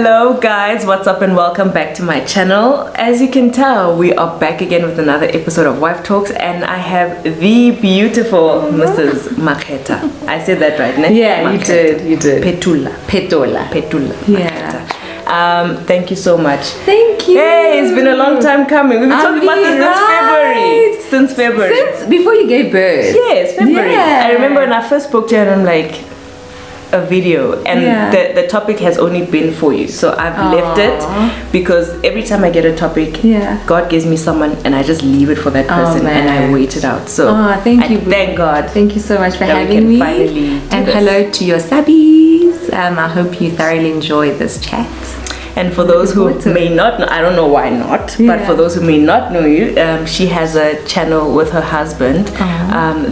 Hello guys, what's up and welcome back to my channel. As you can tell, we are back again with another episode of Wife Talks, and I have the beautiful Mrs. Makhetha. I said that right, ne? Yeah, Makhetha. you did. Phetola Yeah. Makhetha. Thank you so much. Thank you. Hey, it's been a long time coming. We've been talking about this since February. Since before you gave birth. Yes, February. Yeah. I remember when I first spoke to you and I'm like, a video, and the topic has only been for you, so I've left it because every time I get a topic, God gives me someone and I just leave it for that person and I wait it out. So thank you. Thank God. Thank you so much for having me. And hello to your subbies. I hope you thoroughly enjoy this chat. And for those who may not know, I don't know why not, but for those who may not know you, she has a channel with her husband,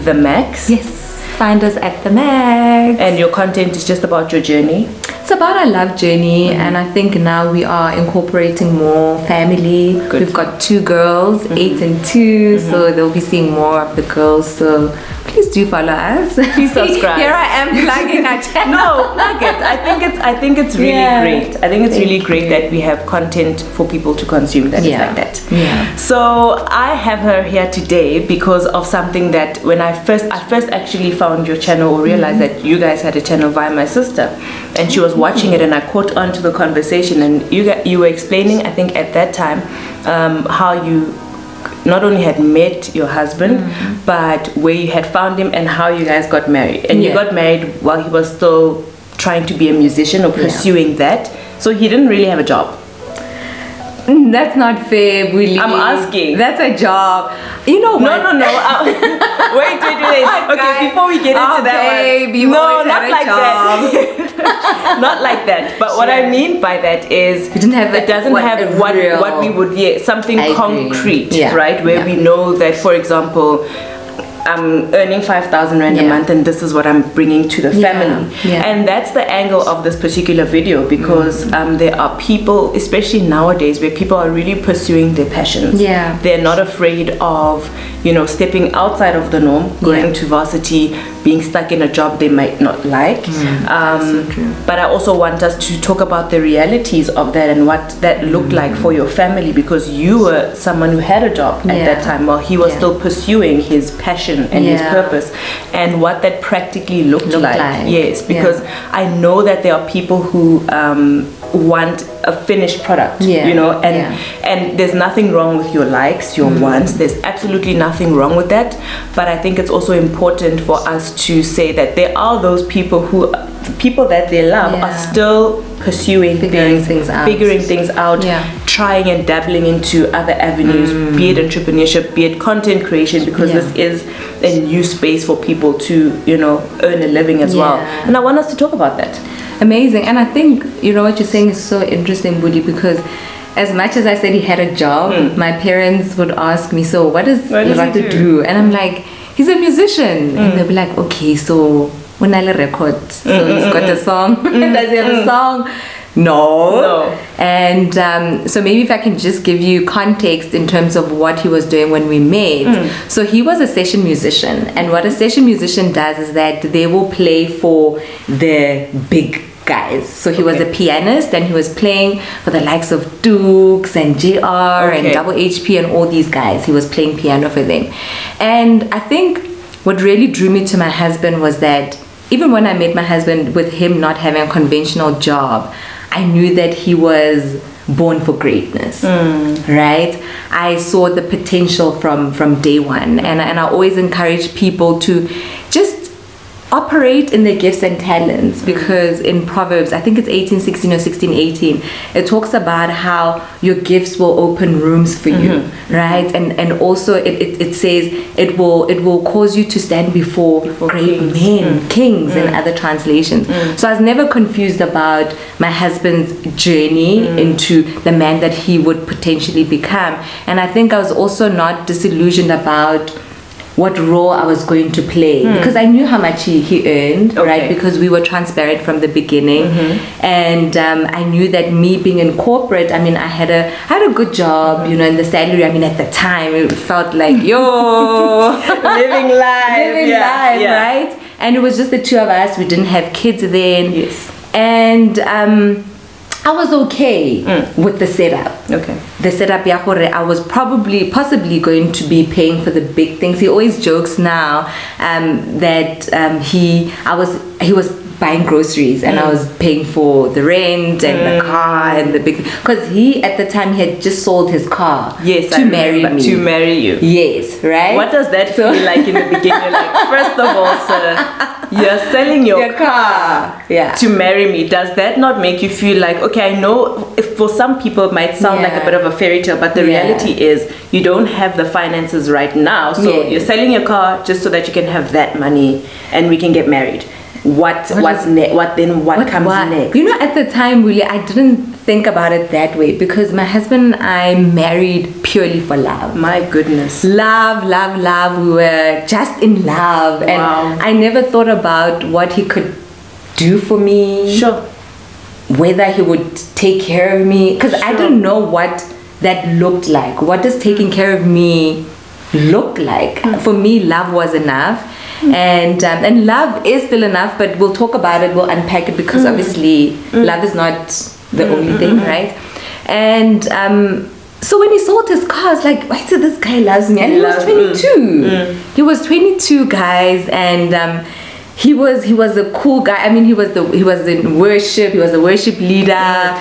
The Max. Yes. Find us at The Max. And your content is just about your journey? It's about our love journey, and I think now we are incorporating more family. Good. We've got 2 girls, 8 and 2, so they'll be seeing more of the girls. So please do follow us. Please subscribe. Here I am plugging our channel. No, plug it. I think it's really great. I think it's really great that we have content for people to consume that is like that. Yeah. So I have her here today because of something that when I first actually found your channel or realized that you guys had a channel via my sister, and she was watching it, and I caught on to the conversation, and you were explaining, I think at that time, how you not only had met your husband, but where you had found him and how you guys got married. And you got married while he was still trying to be a musician or pursuing that, so he didn't really have a job. That's not fair, Buli. I'm asking. That's a job. You know what? No. Wait. Okay, before we get into that one. No, not like that. Not like that. But what I mean by that is it doesn't have what we would something concrete, right? Where we know that, for example, I'm earning 5,000 rand a month, and this is what I'm bringing to the family. And that's the angle of this particular video, because there are people, especially nowadays, where people are really pursuing their passions. They're not afraid of, stepping outside of the norm, going to varsity, being stuck in a job they might not like. So true. But I also want us to talk about the realities of that and what that looked like for your family, because you were someone who had a job at that time while he was still pursuing his passion and his purpose, and what that practically looked like. Yes, because I know that there are people who want a finished product, and there's nothing wrong with your likes, your wants. There's absolutely nothing wrong with that. But I think it's also important for us to say that there are those people that they love are still figuring things out, trying and dabbling into other avenues, be it entrepreneurship, be it content creation, because this is a new space for people to earn a living as well. And I want us to talk about that. Amazing. And I think what you're saying is so interesting, Buli, because as much as I said he had a job, my parents would ask me, so what does he do? And I'm like, he's a musician. And they'll be like, okay, so unale record, so he's got a song. Does he have a song? No. And so maybe if I can just give you context in terms of what he was doing when we met. So he was a session musician, and what a session musician does is that they will play for the big guys. So he was a pianist, and he was playing for the likes of Dukes and JR and Double HP and all these guys. He was playing piano for them. And I think what really drew me to my husband was that even when I met my husband, with him not having a conventional job, I knew that he was born for greatness, right? I saw the potential from day one, and I always encourage people to just operate in their gifts and talents, because in Proverbs, I think it's 18:16 or 16:18, it talks about how your gifts will open rooms for you, right? And also it says it will cause you to stand before great men, kings, in other translations. So I was never confused about my husband's journey into the man that he would potentially become. And I think I was also not disillusioned about what role I was going to play, because I knew how much he earned, right? Because we were transparent from the beginning, and I knew that me being in corporate, I mean, I had a good job, and the salary, I mean, at the time it felt like living life, right? And it was just the two of us. We didn't have kids then, and I was okay with the setup. Okay. The setup, I was possibly going to be paying for the big things. He always jokes now that he was buying groceries and I was paying for the rent and the car and the big, because he at the time he had just sold his car to marry me. To marry you. Yes, right? What does that feel like in the beginning? You're like, first of all, sir, you're selling your car to marry me. Does that not make you feel like, okay, I know if for some people it might sound like a bit of a fairy tale, but the reality is you don't have the finances right now, so you're selling your car just so that you can have that money and we can get married. What comes next? You know, at the time, really, I didn't think about it that way because my husband and I married purely for love. My goodness. Love. We were just in love. And I never thought about what he could do for me. Sure. Whether he would take care of me. Because I didn't know what that looked like. What does taking care of me look like? For me, love was enough. And love is still enough, but we'll talk about it, we'll unpack it, because obviously love is not the only thing, right? And so when he sold his car, I was like, wait, so this guy loves me. And he was 22. He was 22, guys, and he was a cool guy. I mean, he was in worship. He was a worship leader.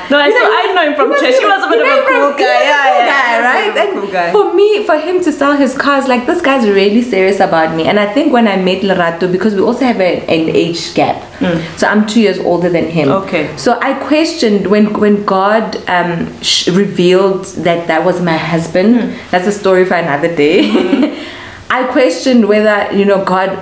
No, I know him from church. He was a bit of a cool guy. Right? And for him to sell his cars, like, this guy's really serious about me. And I think when I met Lerato, because we also have an age gap, so I'm 2 years older than him. Okay. So I questioned when God revealed that was my husband. That's a story for another day. I questioned whether, God,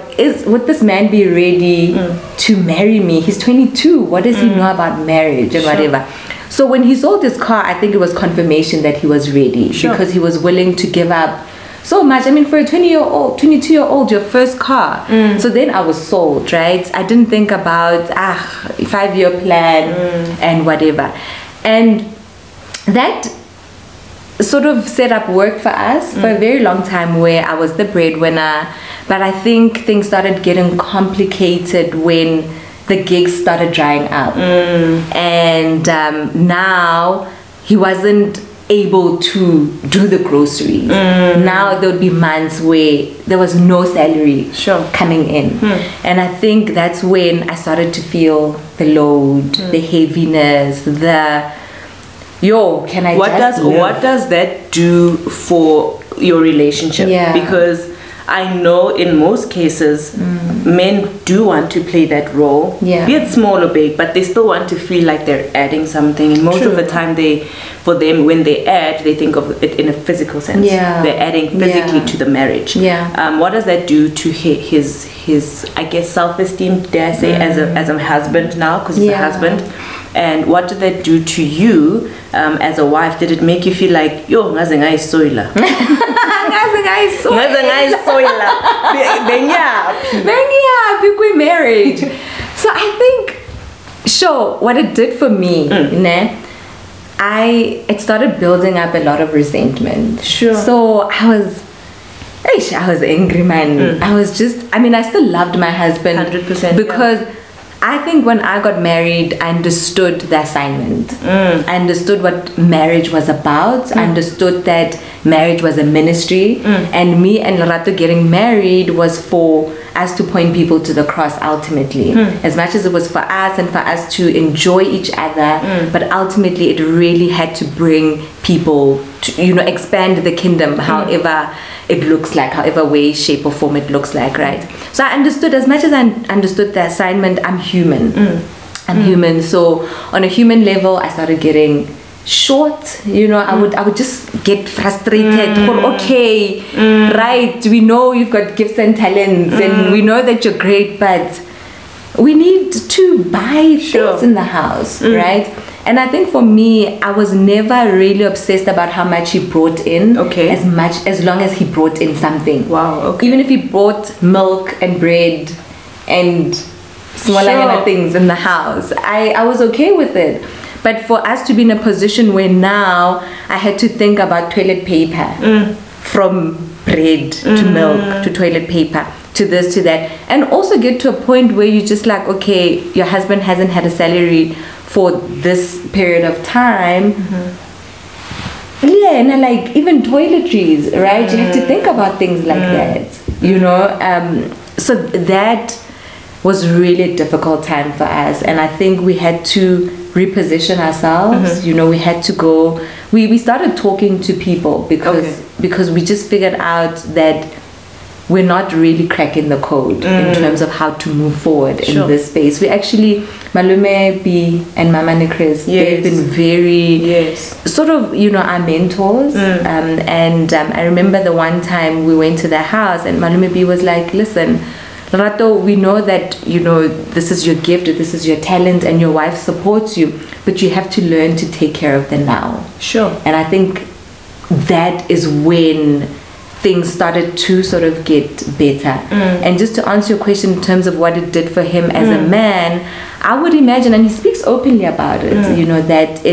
would this man be ready to marry me? He's 22. What does he know about marriage and whatever? So when he sold his car, I think it was confirmation that he was ready, because he was willing to give up so much. I mean, for a 22-year-old, your first car. So then I was sold, right? I didn't think about 5-year plan and whatever. And that sort of setup worked for us for a very long time, where I was the breadwinner, but I think things started getting complicated when the gigs started drying up, and now he wasn't able to do the groceries. Now there would be months where there was no salary coming in, and I think that's when I started to feel the load, the heaviness, what does that do for your relationship? Because I know in most cases men do want to play that role, be it small or big, but they still want to feel like they're adding something, and most of the time when they add, they think of it in a physical sense. They're adding physically to the marriage. What does that do to his I guess self-esteem, dare I say, as a husband now, because he's a husband? And what did that do to you as a wife? Did it make you feel like, yo, ngaze ngayisoila? Benyapi kwi-marriage. So I think, what it did for me, it started building up a lot of resentment. So I was angry, man. I still loved my husband 100%, because I think when I got married, I understood the assignment. I understood what marriage was about. I understood that marriage was a ministry, and me and Lerato getting married was for us to point people to the cross ultimately. As much as it was for us and for us to enjoy each other, but ultimately it really had to bring people to, expand the kingdom, however it looks like, however way, shape or form it looks like, right? So I understood, as much as I understood the assignment, I'm human. I'm human. So on a human level, I started getting short. I would just get frustrated. Okay, right, we know you've got gifts and talents, and we know that you're great, but we need to buy things in the house, right? And I think for me, I was never really obsessed about how much he brought in, as long as he brought in something. Even if he brought milk and bread and smaller things in the house, I was okay with it. But for us to be in a position where now I had to think about toilet paper, from bread to milk to toilet paper to this to that, and also get to a point where you're just like, okay, your husband hasn't had a salary for this period of time. Yeah, and like even toiletries, right? You have to think about things like that, you know. So that was really a difficult time for us, and I think we had to reposition ourselves. You know, we had to go. We started talking to people because we just figured out that we're not really cracking the code in terms of how to move forward in this space. We actually, Malume B and Mama Chris, they've been very sort of, you know, our mentors. And I remember the one time we went to their house and Malume B was like, listen, Lerato, we know that, you know, this is your gift, this is your talent, and your wife supports you, but you have to learn to take care of the now. Sure. And I think that is when things started to sort of get better. And just to answer your question in terms of what it did for him as a man, I would imagine, and he speaks openly about it, you know, that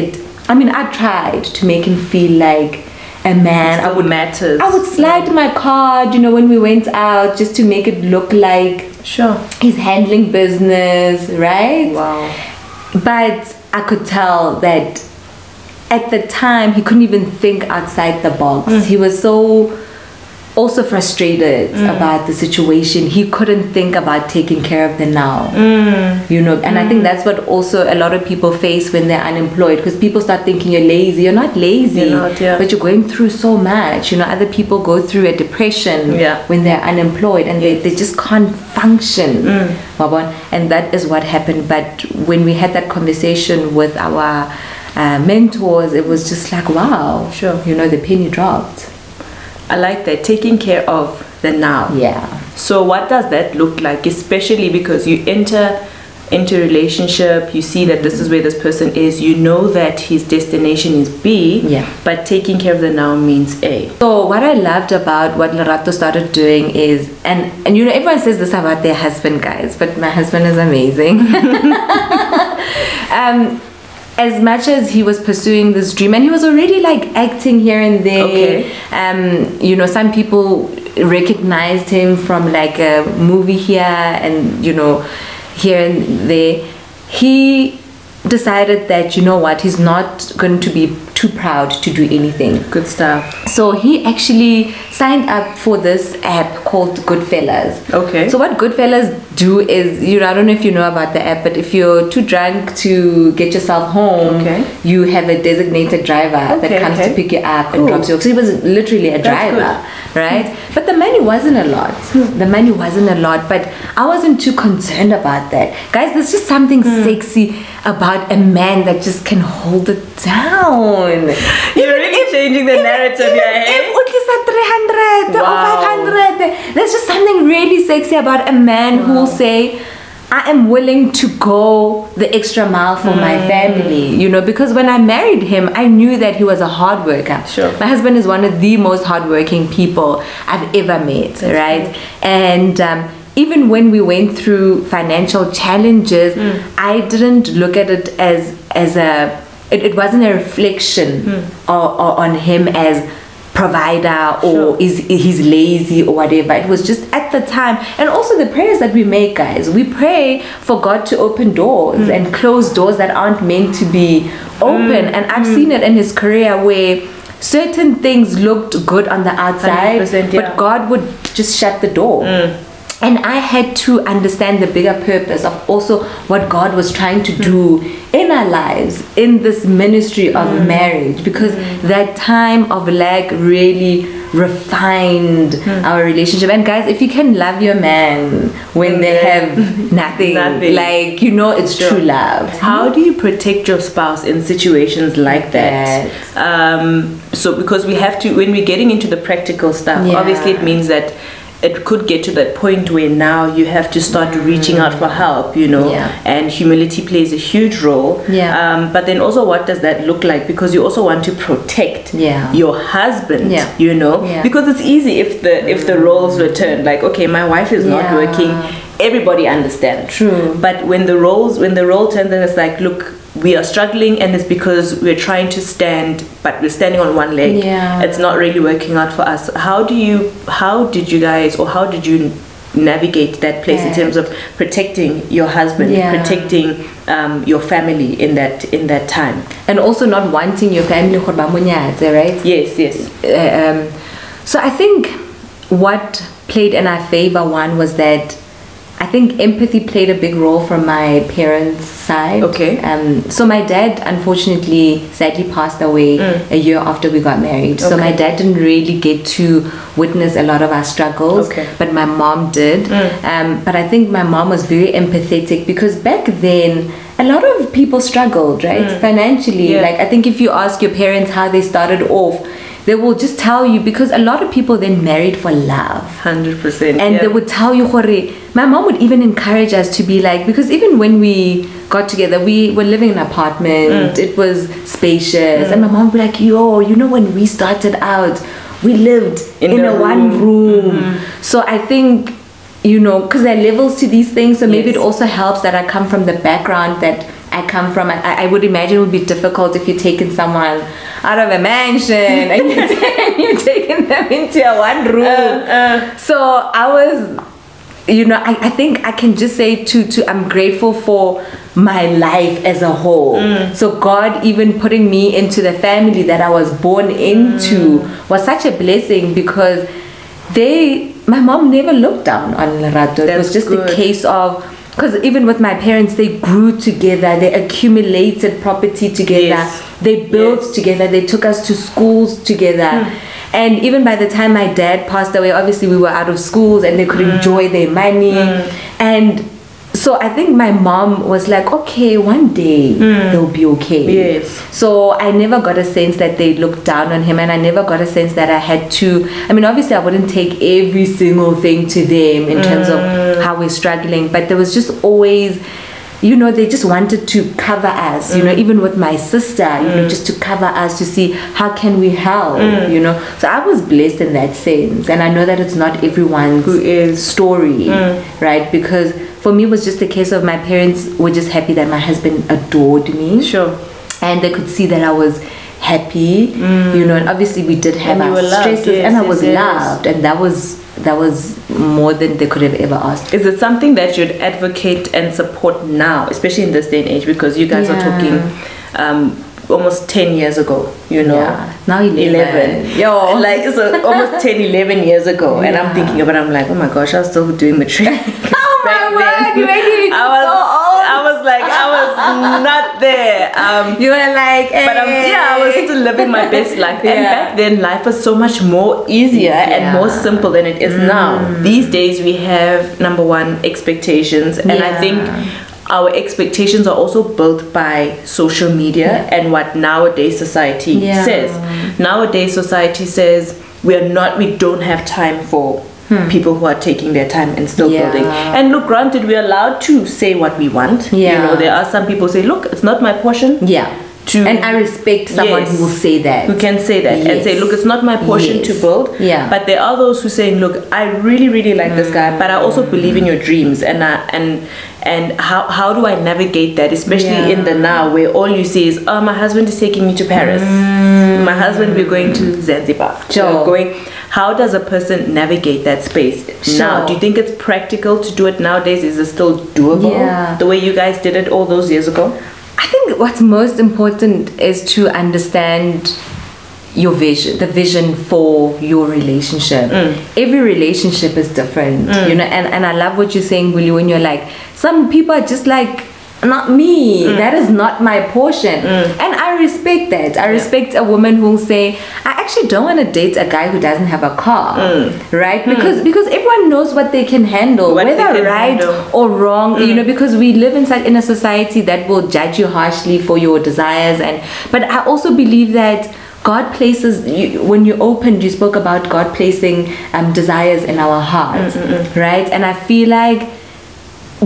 I mean, I tried to make him feel like a man. I would slide my card, you know, when we went out, just to make it look like he's handling business, right? Wow. But I could tell that at the time he couldn't even think outside the box. He was so also frustrated about the situation. He couldn't think about taking care of the now, you know. And I think that's what also a lot of people face when they're unemployed, because people start thinking you're lazy. You're not lazy, but you're going through so much, you know. Other people go through a depression when they're unemployed, and they just can't function. And that is what happened. But when we had that conversation with our mentors, it was just like, wow, you know, the penny dropped. I like that, taking care of the now. Yeah. So what does that look like, especially because you enter into a relationship, you see that this is where this person is, you know that his destination is B, but taking care of the now means A. So what I loved about what Lerato started doing is, and you know, everyone says this about their husband, guys, but my husband is amazing. As much as he was pursuing this dream, and he was already like acting here and there, you know, some people recognized him from like a movie here and, you know, here and there. He decided that, you know what, he's not going to be too proud to do anything. Good stuff. So he actually signed up for this app called Goodfellas. Okay. So what Goodfellas do is, you know, I don't know if you know about the app, but if you're too drunk to get yourself home, you have a designated driver that comes to pick you up and drops you off. So he was literally a driver, right? But the money wasn't a lot. The money wasn't a lot, but I wasn't too concerned about that. Guys, there's just something sexy about a man that just can hold it down. You're really changing the narrative here. If Utlisa 300 or 500, there's just something really sexy about a man who will say, I am willing to go the extra mile for my family, you know, because when I married him, I knew that he was a hard worker. My husband is one of the most hardworking people I've ever met, right? And even when we went through financial challenges, I didn't look at it as it wasn't a reflection on him as provider or he's lazy or whatever. It was just at the time. And also the prayers that we make, guys, we pray for God to open doors and close doors that aren't meant to be open. And I've seen it in his career where certain things looked good on the outside, but God would just shut the door. And I had to understand the bigger purpose of also what God was trying to do in our lives, in this ministry of marriage, because that time of lack really refined our relationship. And guys, if you can love your man when they have nothing, like, you know, it's true love. How do you protect your spouse in situations like that? So because we have to, when we're getting into the practical stuff, obviously it means that it could get to that point where now you have to start reaching out for help, you know, and humility plays a huge role. But then also, what does that look like? Because you also want to protect your husband, you know, because it's easy if the roles were turned, like, okay, my wife is not working, everybody understands. But when the role turns, then it's like, look, we are struggling, and it's because we're trying to stand, but we're standing on one leg. It's not really working out for us. How did you guys, or how did you navigate that place in terms of protecting your husband, protecting your family in that time, and also not wanting your family, right? Yes. So I think what played in our favor, one was that I think empathy played a big role from my parents' side. Okay. So my dad, unfortunately, sadly passed away a year after we got married. So my dad didn't really get to witness a lot of our struggles, but my mom did. But I think my mom was very empathetic because back then, a lot of people struggled, right? Financially. Like, I think if you ask your parents how they started off, they will just tell you, because a lot of people then married for love. 100%. And they would tell you, my mom would even encourage us to be like, because even when we got together, we were living in an apartment, it was spacious, and my mom would be like, when we started out, we lived in a one room. So I think, because there are levels to these things, so maybe it also helps that I come from the background that I come from. I would imagine it would be difficult if you're taking someone out of a mansion and you're taking them into a one room. So I was, I think I can just say I'm grateful for my life as a whole. So God even putting me into the family that I was born into was such a blessing, because my mom never looked down on Lerato. It was just a case of, because even with my parents, they grew together, they accumulated property together, they built together, they took us to schools together. And even by the time my dad passed away, obviously we were out of schools and they could enjoy their money. And so I think my mom was like, okay, one day they'll be okay. So I never got a sense that they looked down on him, and I never got a sense that I had to, obviously I wouldn't take every single thing to them in terms of how we're struggling, but there was just always, they just wanted to cover us, even with my sister, just to cover us, to see how can we help, So I was blessed in that sense, and I know that it's not everyone's story, right? Because for me, it was just a case of my parents were just happy that my husband adored me. Sure. And they could see that I was happy, and obviously we did have our stresses, and I was loved, and that was more than they could have ever asked. Is it something that you'd advocate and support now, especially in this day and age, because you guys are talking almost 10 years ago, now 11. Yo, like, so almost 10, 11 years ago. And I'm thinking about it, I'm like, oh my gosh, I was still doing matric. Oh my word, you made me so old. I was not there. You were like, hey. But I was still living my best life. And back then, life was so much more easier and more simple than it is now. These days, we have, number one, expectations. And I think our expectations are also built by social media and what nowadays society says. Nowadays, society says we don't have time for people who are taking their time and still building. And look, granted, we're allowed to say what we want. There are some people say, look, it's not my portion. And I respect someone who will say that. Who can say that and say, look, it's not my portion to build. But there are those who say, look, I really, really like this guy, but I also believe in your dreams. And how do I navigate that, especially in the now, where all you see is, oh, my husband is taking me to Paris. My husband, we're going to Zanzibar. How does a person navigate that space now? Do you think it's practical to do it nowadays? Is it still doable the way you guys did it all those years ago? I think what's most important is to understand your vision, the vision for your relationship. Every relationship is different, and I love what you're saying, Buli, when you're like, some people are just like, not me, that is not my portion. And I respect that. I respect a woman who will say, I actually don't want to date a guy who doesn't have a car, right? Because everyone knows what they can handle, whether right or wrong, because we live in a society that will judge you harshly for your desires. But I also believe that God places, when you opened, you spoke about God placing desires in our hearts, right? And I feel like,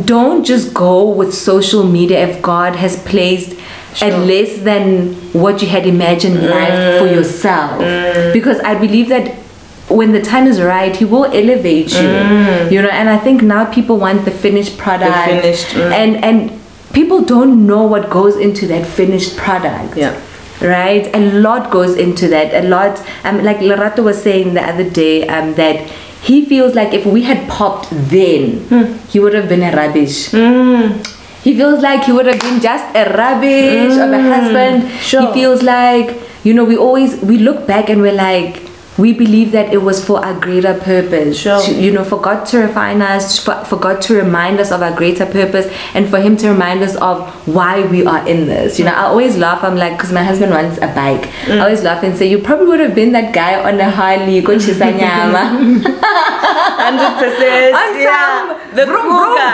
don't just go with social media if God has placed at less than what you had imagined life for yourself. Because I believe that when the time is right, He will elevate you. And I think now people want the finished product. And people don't know what goes into that finished product. Right? A lot goes into that. A lot. Like Lerato was saying the other day, that he feels like if we had popped then, he would have been a rubbish. He feels like he would have been just a rubbish of a husband. He feels like, we look back and we're like, we believe that it was for our greater purpose. For God to refine us, for God to remind us of our greater purpose, and for Him to remind us of why we are in this. I always laugh. I'm like, because my husband wants a bike. I always laugh and say, you probably would have been that guy on a Harley, 100%. The cool guy.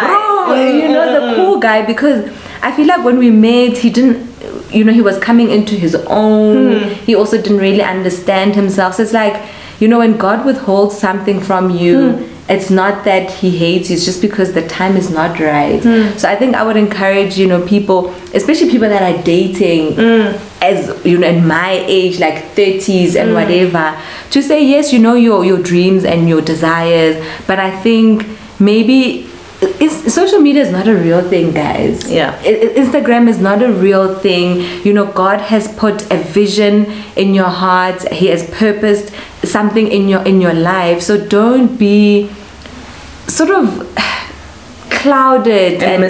The cool guy, because I feel like when we met, he didn't, he was coming into his own. He also didn't really understand himself. So it's like, when God withholds something from you, it's not that He hates you, it's just because the time is not right. So I think I would encourage, people, especially people that are dating, as in my age, like 30s and whatever, to say yes, your dreams and your desires. But I think maybe social media is not a real thing, guys. Instagram is not a real thing. God has put a vision in your heart. He has purposed something in your life. So don't be sort of clouded and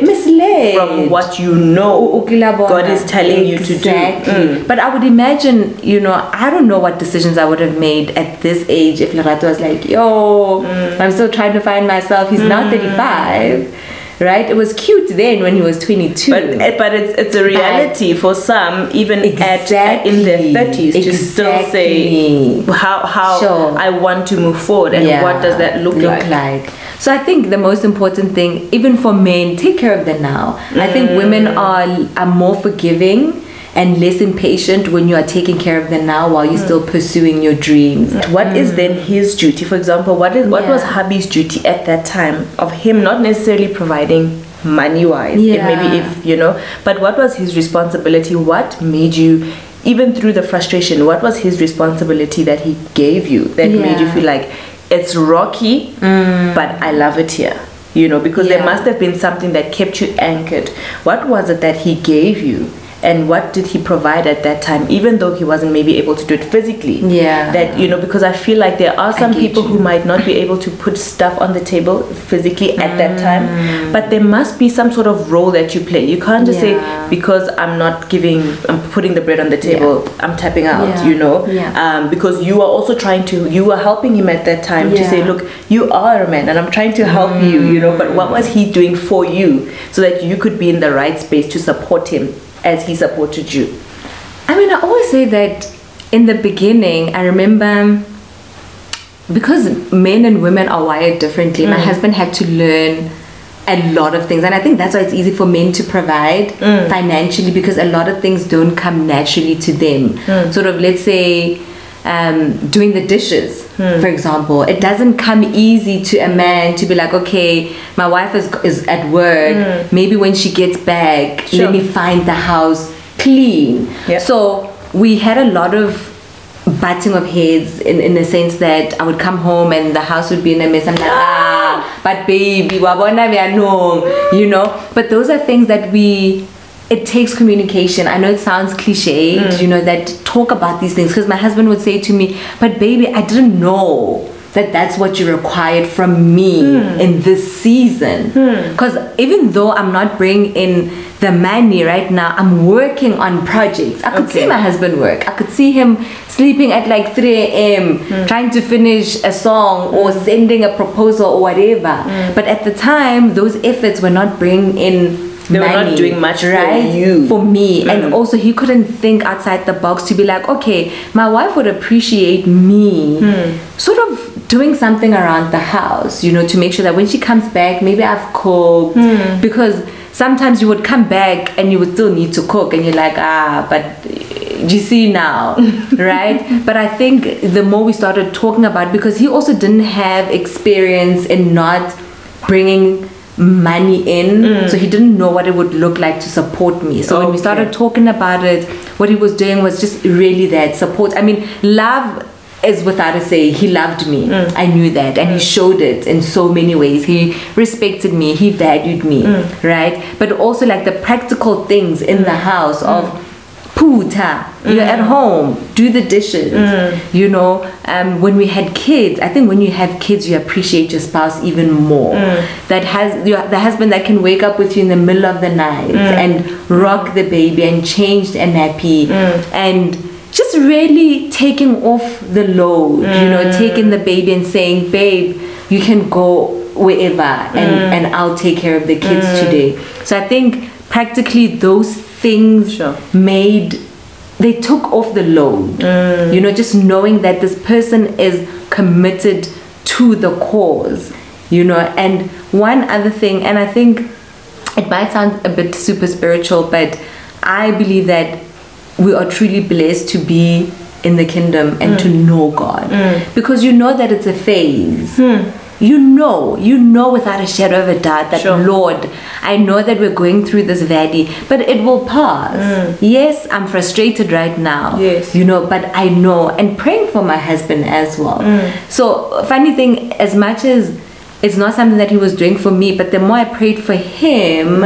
misled from what God is telling you to do. But I would imagine, I don't know what decisions I would have made at this age if Lerato was like, I'm still trying to find myself. He's now 35, right? It was cute then when he was 22. But it's a reality for some, even in their 30s, to still say how I want to move forward and what does that look like. So I think the most important thing, even for men, take care of the now. I think women are more forgiving and less impatient when you are taking care of the now while you're still pursuing your dreams. What is then his duty? For example, what was hubby's duty at that time of him not necessarily providing money-wise, but what was his responsibility? What made you, even through the frustration, what was his responsibility that he gave you that made you feel like it's rocky, but I love it here? Because there must have been something that kept you anchored. What was it that he gave you? And what did he provide at that time, even though he wasn't maybe able to do it physically? Because I feel like there are some people who might not be able to put stuff on the table physically at that time, but there must be some sort of role that you play. You can't just say, because I'm putting the bread on the table, I'm tapping out, because you are also you are helping him at that time to say, look, you are a man and I'm trying to help you, but what was he doing for you so that you could be in the right space to support him as he supported you? I always say that in the beginning, I remember, because men and women are wired differently, my husband had to learn a lot of things, and I think that's why it's easy for men to provide financially, because a lot of things don't come naturally to them. Sort of, let's say, doing the dishes, for example, it doesn't come easy to a man to be like, okay, my wife is at work, maybe when she gets back, let me find the house clean. So we had a lot of butting of heads in the sense that I would come home and the house would be in a mess. I'm like, but baby, wabona we are no, but those are things that it takes communication. I know it sounds cliched, that talk about these things, because my husband would say to me, but baby, I didn't know that that's what you required from me in this season. Because even though I'm not bringing in the money right now, I'm working on projects. I could see my husband work. I could see him sleeping at like 3 a.m. trying to finish a song or sending a proposal or whatever. But at the time, those efforts were not bringing in they were not doing much for me. And also he couldn't think outside the box to be like, okay, my wife would appreciate me sort of doing something around the house, to make sure that when she comes back, maybe I've cooked, because sometimes you would come back and you would still need to cook and you're like, but you see now, right? But I think the more we started talking about, because he also didn't have experience in not bringing money in, so he didn't know what it would look like to support me. So when we started talking about it, what he was doing was just really that support. I mean, love is without a say. He loved me. I knew that, and he showed it in so many ways. He respected me, he valued me, right? But also like the practical things in the house of puta, you're at home, do the dishes. You know, when we had kids, I think when you have kids, you appreciate your spouse even more. That has the husband that can wake up with you in the middle of the night and rock the baby and change the nappy and just really taking off the load, you know, taking the baby and saying, babe, you can go wherever and I'll take care of the kids today. So I think practically those things they took off the load. You know, just knowing that this person is committed to the cause, you know. And one other thing, and I think it might sound a bit super spiritual, but I believe that we are truly blessed to be in the kingdom and to know God, because you know that it's a phase. You know without a shadow of a doubt that, Lord, I know that we're going through this valley, but it will pass. Yes, I'm frustrated right now, you know, but I know, and praying for my husband as well. So funny thing, as much as it's not something that he was doing for me, but the more I prayed for him,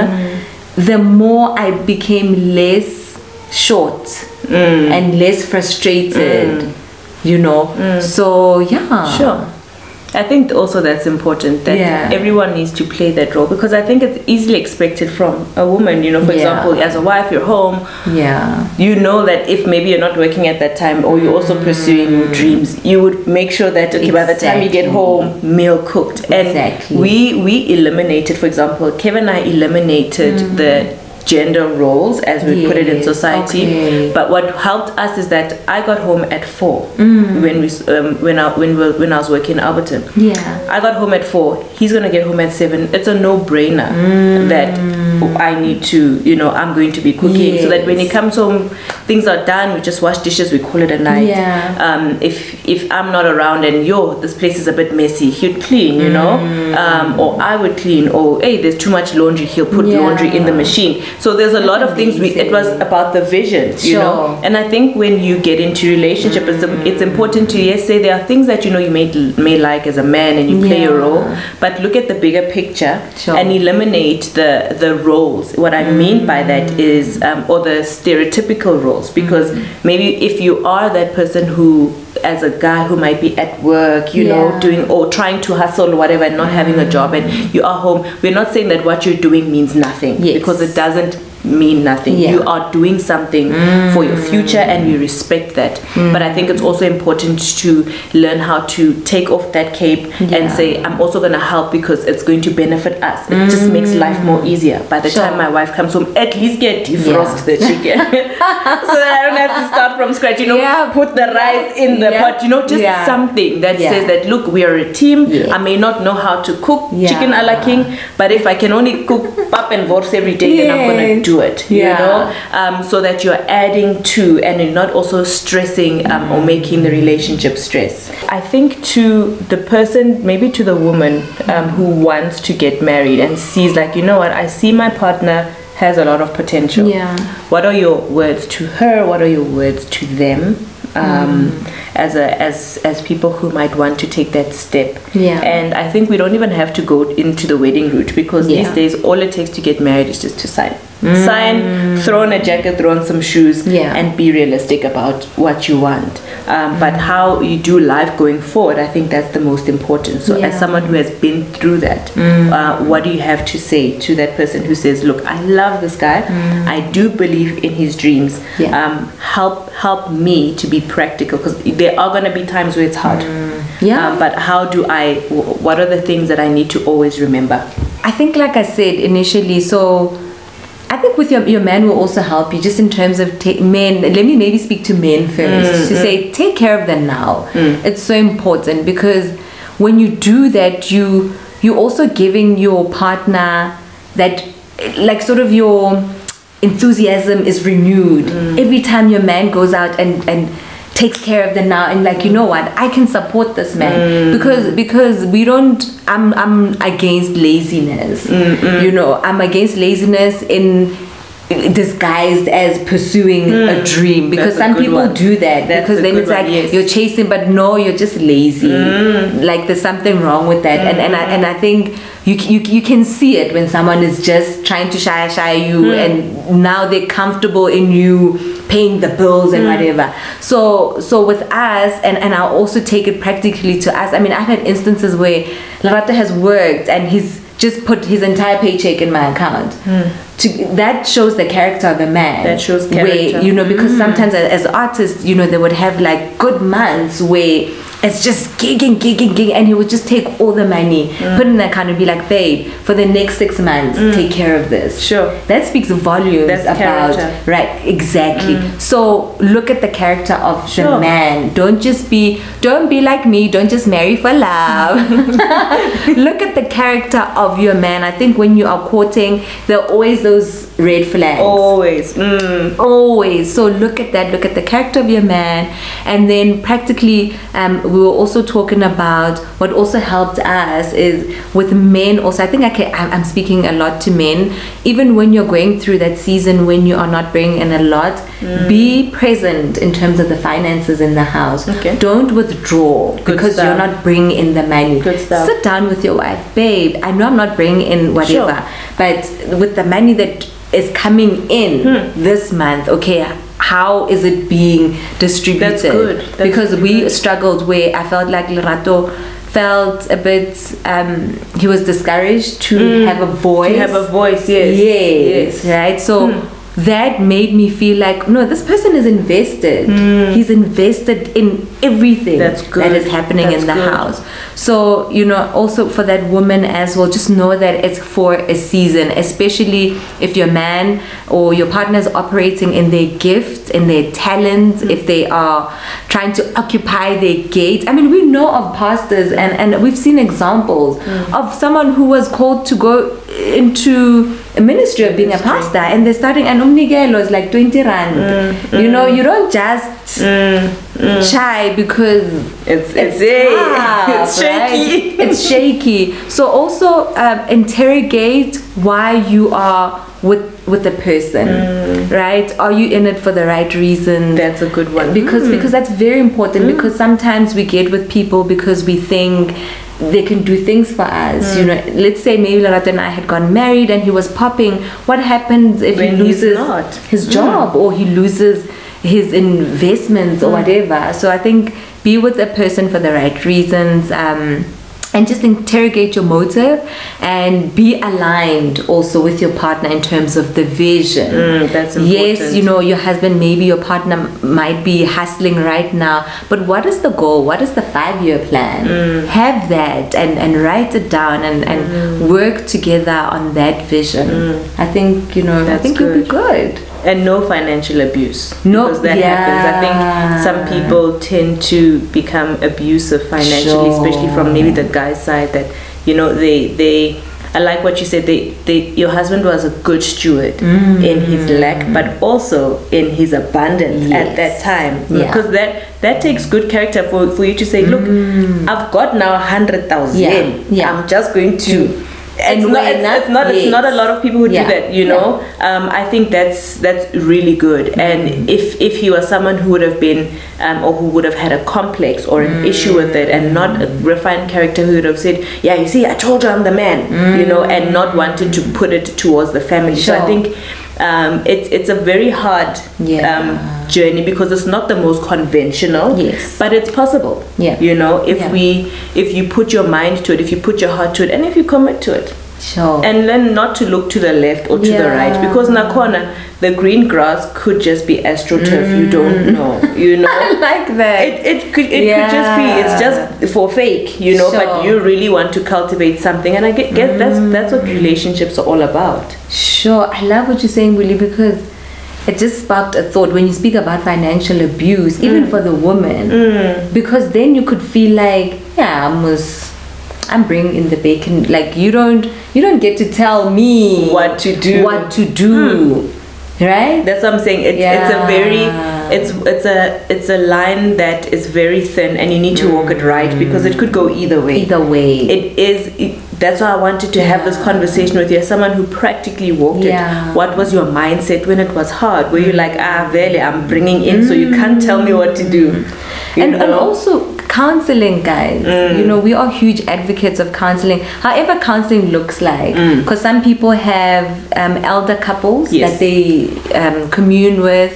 the more I became less short and less frustrated, you know. So I think also that's important, that everyone needs to play that role, because I think it's easily expected from a woman, you know. For example, as a wife, you're home, you know that if maybe you're not working at that time or you're also pursuing dreams, you would make sure that by the time you get home, meal cooked. And we eliminated, for example, Kevin and I eliminated the gender roles, as we put it in society. But what helped us is that I got home at 4 when I was working in Alberton. I got home at 4. He's gonna get home at 7. It's a no-brainer that I need to, you know, I'm going to be cooking, so that when he comes home, things are done. We just wash dishes, we call it a night. If I'm not around and this place is a bit messy, he'd clean, you know, or I would clean, or hey, there's too much laundry, he'll put laundry in the machine. So there's a lot of things. It was about the vision, you know. And I think when you get into relationship, it's important to say there are things that, you know, you may like as a man and you play a role, but look at the bigger picture and eliminate the roles. What I mean by that is or the stereotypical roles, because maybe if you are that person who, as a guy who might be at work, you know, doing or trying to hustle or whatever and not having a job, and you are home, we're not saying that what you're doing means nothing, because it doesn't mean nothing. You are doing something for your future and we respect that. But I think it's also important to learn how to take off that cape and say, I'm also going to help because it's going to benefit us. It just makes life more easier. By the time my wife comes home, at least get defrost the chicken so that I don't have to start from scratch, you know, put the rice in the pot, you know, just something that says that, look, we are a team. I may not know how to cook chicken a la king, but if I can only cook pap and wors every day, then I'm going to do it, you know, so that you're adding to and you're not also stressing or making the relationship stress. I think to the person, maybe to the woman who wants to get married and sees like, you know what, I see my partner has a lot of potential. What are your words to her? What are your words to them? As people who might want to take that step. And I think we don't even have to go into the wedding route, because these days all it takes to get married is just to sign, throw on a jacket, throw on some shoes, and be realistic about what you want. But how you do life going forward, I think that's the most important. So as someone who has been through that, what do you have to say to that person who says, look, I love this guy, I do believe in his dreams, help me to be practical, because there are going to be times where it's hard. But what are the things that I need to always remember? I think, like I said initially, so I think with your man will also help you, just in terms of men. Let me maybe speak to men first, to say take care of them now. It's so important, because when you do that, you're also giving your partner that, like, sort of your enthusiasm is renewed every time your man goes out and takes care of them now, and like, you know what, I can support this man, because we don't, I'm against laziness. You know, I'm against laziness in disguised as pursuing a dream, because some people do that. Because then it's like you're chasing, but no, you're just lazy. Like there's something wrong with that. And I think you can see it when someone is just trying to shy you, and now they're comfortable in you paying the bills and whatever. So with us, and I'll also take it practically to us. I mean, I've had instances where Lerato has worked and he's just put his entire paycheck in my account. That shows the character of a man. That shows character. Where, because sometimes as artists, they would have like good months where it's just gigging, and he would just take all the money, put it in the account, and be like, babe, for the next 6 months, take care of this. Sure. That speaks volumes. That's about character. Right, exactly. So look at the character of the man. Don't be like me, don't just marry for love. Look at the character of your man. I think when you are courting, there are always those red flags. Always. So look at that, look at the character of your man. And then practically, we were also talking about what also helped us is with men also. I think I'm speaking a lot to men. Even when you're going through that season when you are not bringing in a lot, be present in terms of the finances in the house. Don't withdraw because you're not bringing in the money. Sit down with your wife, babe, I know I'm not bringing in whatever, but with the money that is coming in this month, how is it being distributed? That's good. Because we struggled where I felt like Lerato felt a bit he was discouraged to have a voice. Yes. Right. So that made me feel like, no, this person is invested. He's invested in everything that is happening in the house. So, also for that woman as well, just know that it's for a season, especially if your man or your partner is operating in their gift, in their talent, if they are trying to occupy their gate. I mean, we know of pastors and we've seen examples of someone who was called to go into a ministry of being a pastor, and they're starting an umnigelo is like 20 rand. You don't just shy because it's tough, shaky. Right? It's shaky. So also interrogate why you are with the person, right? Are you in it for the right reason? That's a good one. Because that's very important. Because sometimes we get with people because we think they can do things for us. Let's say maybe Lerato and I had gotten married and he was popping. What happens if he loses his job or he loses his investments or whatever? So I think be with a person for the right reasons, and just interrogate your motive and be aligned also with your partner in terms of the vision. That's important. Yes, your husband, maybe your partner might be hustling right now, but what is the goal? What is the 5-year plan? Have that and write it down and work together on that vision. I think, I think you'll be good. And no financial abuse. Because that happens. I think some people tend to become abusive financially, especially from maybe the guy's side, that, they I like what you said, your husband was a good steward in his lack, but also in his abundance at that time. Because that takes good character for you to say, look, I've got now 100,000. I'm just going to... It's not a lot of people who do that, I think that's really good. And if he was someone who would have been or who would have had a complex or an issue with it, and not a refined character who would have said, yeah, you see, I told you I'm the man, and not wanted to put it towards the family. So I think it's a very hard journey, because it's not the most conventional, but it's possible. If you put your mind to it, if you put your heart to it, and if you commit to it, and learn not to look to the left or to the right, because nakona the green grass could just be astroturf. You don't know, I like that. It could just be, it's just for fake, but you really want to cultivate something, and I guess that's what relationships are all about. I love what you're saying, Buli, because it just sparked a thought when you speak about financial abuse, even for the woman, because then you could feel like, I'm bringing in the bacon. Like you don't get to tell me what to do. Right? That's what I'm saying. It's a line that is very thin, and you need to walk it right, because it could go either way. It is. that's why I wanted to have this conversation with you as someone who practically walked it. What was your mindset when it was hard? Were you like, really, I'm bringing in, so you can't tell me what to do? And also counseling, guys. You know, we are huge advocates of counseling, however counseling looks like, because some people have elder couples that they commune with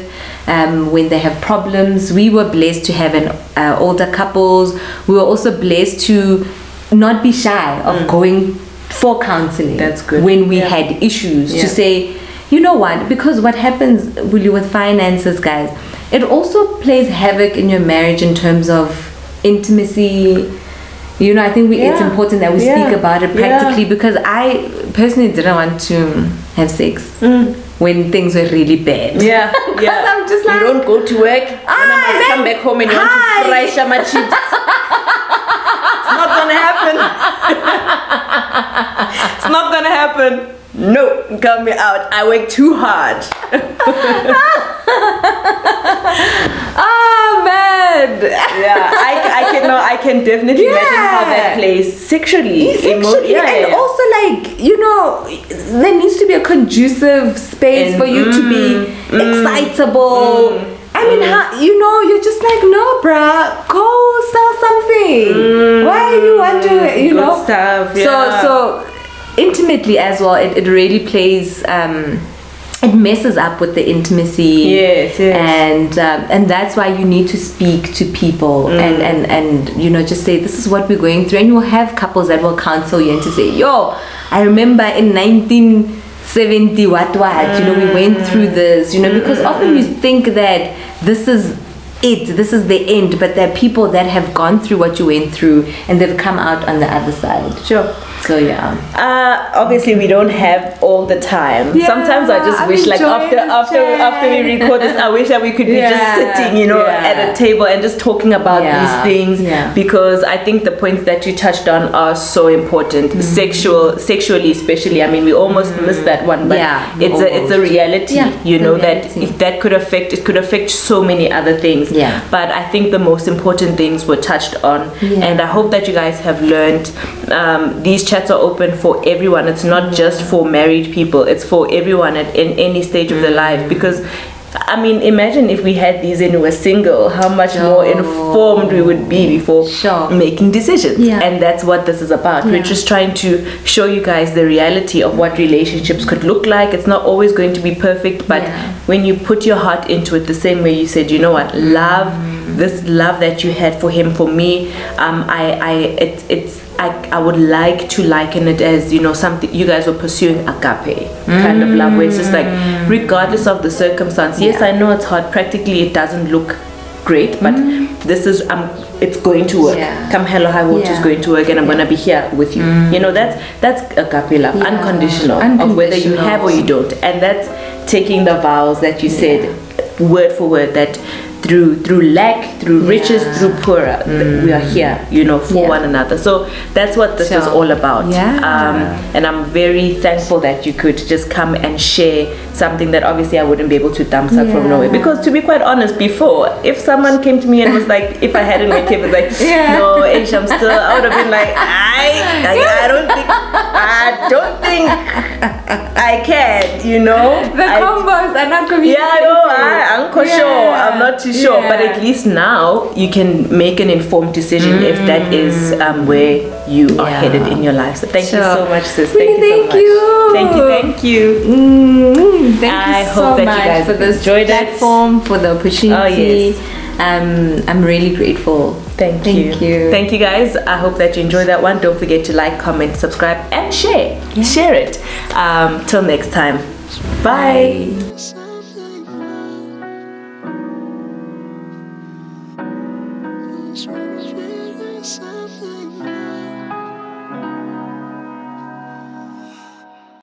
when they have problems. We were blessed to have an older couples. We were also blessed to not be shy of going for counseling. That's good. When we had issues, to say, you know what, because what happens really with finances, guys, it also plays havoc in your marriage in terms of intimacy. You know, I think it's important that we speak about it practically, because I personally didn't want to have sex when things were really bad. Because I'm just like, you don't go to work and I must come back home and you want to fry shama chips. It's not gonna happen. It's not gonna happen. No, count me out. I work too hard. Oh man. I can definitely imagine how that plays sexually. And also, like, you know, there needs to be a conducive space for you to be excitable. I mean, you know, you're just like, no, bruh, go sell something. Why you want to, you know? Stuff, So intimately as well, it really plays, it messes up with the intimacy. And that's why you need to speak to people and you know, just say, this is what we're going through. And you'll have couples that will counsel you and to say, yo, I remember in 1970 what, you know, we went through this, you know, because often you think that this is the end, but there are people that have gone through what you went through and they've come out on the other side. Sure. So obviously we don't have all the time. Sometimes I just wish, like, after we record this, I wish that we could be just sitting, you know, at a table and just talking about these things, because I think the points that you touched on are so important. Sexually especially, I mean, we almost missed that one, but it's a reality, you know, that could affect so many other things. But I think the most important things were touched on, and I hope that you guys have learned. These chats are open for everyone. It's not just for married people, it's for everyone in any stage of their life, because I mean, imagine if we had these and we were single, how much more informed we would be before making decisions. And that's what this is about. We're just trying to show you guys the reality of what relationships could look like. It's not always going to be perfect, but when you put your heart into it, the same way you said, you know what, this love that you had for him, for me, I would like to liken it as, you know, something you guys were pursuing, agape kind of love, where it's just like, regardless of the circumstance, yes, I know it's hard, practically it doesn't look great, but this is it's going to work. Come hell or high water, is going to work, and I'm gonna be here with you. You know, that's agape love, unconditional, of whether you have or you don't. And that's taking the vows that you said word for word, that through lack, through riches, through poorer, we are here, you know, for one another. So that's what this is all about. And I'm very thankful that you could just come and share something that obviously I wouldn't be able to dump up from nowhere. Because to be quite honest, before, if someone came to me and was like, if I hadn't met him, was like, no, Ish, I'm still, I would have been like, I don't think I can, you know. The combos are not communicating. I'm not sure. I'm not too sure, but at least now you can make an informed decision if that is where you are headed in your life. So thank you so much, sis. Thank you. Thank you. Thank you so much for this platform, for the opportunity. I'm really grateful. Thank you. Thank you, guys. I hope that you enjoyed that one. Don't forget to like, comment, subscribe, and share. Share it. Till next time. Bye.